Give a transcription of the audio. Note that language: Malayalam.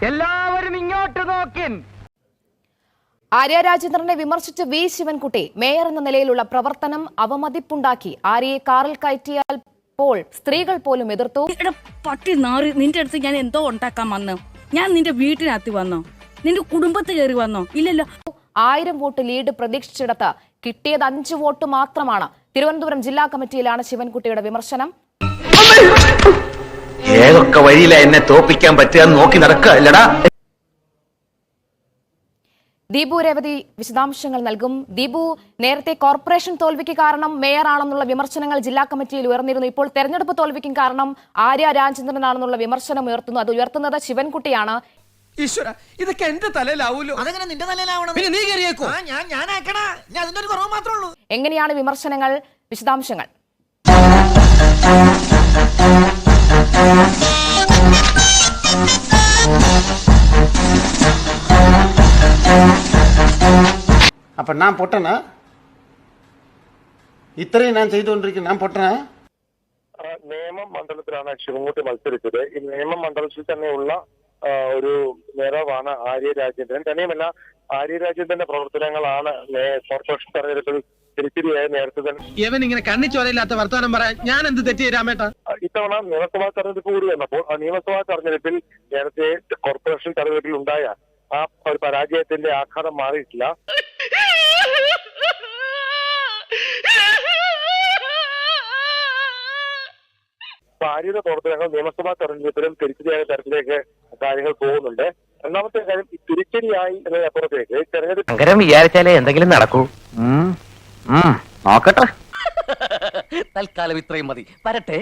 എല്ലാവരും ഇങ്ങോട്ട് നോക്കിൻ. ആര്യ രാജേന്ദ്രനെ വിമർശിച്ച് വി ശിവൻകുട്ടി മേയർ എന്ന നിലയിലുള്ള പ്രവർത്തനം അവമതിപ്പുണ്ടാക്കി. ആര്യയെ കാറിൽ കയറ്റിയാൽ സ്ത്രീകൾ പോലും എതിർത്തു. പട്ടി നാറി, നിന്റെ അടുത്ത് ഞാൻ എന്തോ ഉണ്ടാക്കാൻ വന്നോ? ഞാൻ നിന്റെ വീട്ടിനകത്ത് വന്നോ? നിന്റെ കുടുംബത്തിൽ കയറി വന്നോ? ഇല്ലല്ലോ. 1000 വോട്ട് ലീഡ് പ്രതീക്ഷിച്ചിടത്ത് കിട്ടിയത് 5 വോട്ട് മാത്രമാണ്. തിരുവനന്തപുരം ജില്ലാ കമ്മിറ്റിയിലാണ് ശിവൻകുട്ടിയുടെ വിമർശനം. ഏതൊക്കെ വഴിയില എന്നെ തോപ്പിക്കാൻ പറ്റുക നോക്കി നടക്കല്ലടാ. ദീപു രേവതി വിശദാംശങ്ങൾ നൽകും. ദീപു, നേരത്തെ കോർപ്പറേഷൻ തോൽവിക്ക് കാരണം മേയർ ആണെന്നുള്ള വിമർശനങ്ങൾ ജില്ലാ കമ്മിറ്റിയിൽ ഉയർന്നിരുന്നു. ഇപ്പോൾ തെരഞ്ഞെടുപ്പ് തോൽവിക്കും കാരണം ആര്യ രാജേന്ദ്രനാണെന്നുള്ള വിമർശനം ഉയർത്തുന്നു. അത് ഉയർത്തുന്നത് ശിവൻകുട്ടിയാണ്. ഈശ്വര, ഇതൊക്കെ എന്റെ തലയിലാവൂലോ? അതെങ്ങനെ നിന്റെ തലയിലാവണം? പിന്നെ നീ കയറിയേക്കോ? ഞാൻ ആക്കടാ, ഞാൻ അതിന്റെ ഒരു കുറവ് മാത്രമേ ഉള്ളൂ. എങ്ങനെയാണ് വിമർശനങ്ങൾ? വിശദാംശങ്ങൾ. அப்ப நான் பொட்டனா? ഇത്രയും ഞാൻ ചെയ്തുകൊണ്ടിരിക്കുന്നു, ഞാൻ പൊട്ടനാ? നേമം മണ്ഡലത്തിലാണ് ശിവൻകുട്ടി മത്സരിച്ചത്. ഈ നേമം മണ്ഡലത്തിൽ തന്നെയുള്ള ഒരു നേതാവാണ് ആര്യ രാജേന്ദ്രൻ. തന്നെയുമല്ല, ആര്യ രാജേന്ദ്രന്റെ പ്രവർത്തനങ്ങളാണ് കോർപ്പറേഷൻ തെരഞ്ഞെടുപ്പിൽ തിരിച്ചടിയായി നേരത്തെ തന്നെ. ഇവൻ ഇങ്ങനെ കണ്ണിച്ചോരയില്ലാത്ത വർത്തമാനം പറയാൻ ഞാൻ എന്ത് തെറ്റി രാമേട്ട? ഇത്തവണ നിയമസഭാ തെരഞ്ഞെടുപ്പ് കൂടി വന്നപ്പോൾ ആ നിയമസഭാ തെരഞ്ഞെടുപ്പിൽ നേരത്തെ കോർപ്പറേഷൻ തെരഞ്ഞെടുപ്പിൽ ഉണ്ടായ ആ ഒരു പരാജയത്തിന്റെ ആഘാതം മാറിയിട്ടില്ല. ആര്യയുടെ പ്രവർത്തനങ്ങൾ നിയമസഭാ തെരഞ്ഞെടുപ്പിലും തിരിച്ചടിയായ തരത്തിലേക്ക് കാര്യങ്ങൾ പോകുന്നുണ്ട്. രണ്ടാമത്തെ കാര്യം, തിരിച്ചടിയായി എന്നതിനപ്പുറത്തേക്ക് തെരഞ്ഞെടുപ്പ് അങ്ങനെ വിചാരിച്ചാലേ എന്തെങ്കിലും നടക്കൂ. നോക്കട്ടെ. തൽക്കാലം ഇത്രയും മതി. വരട്ടെ.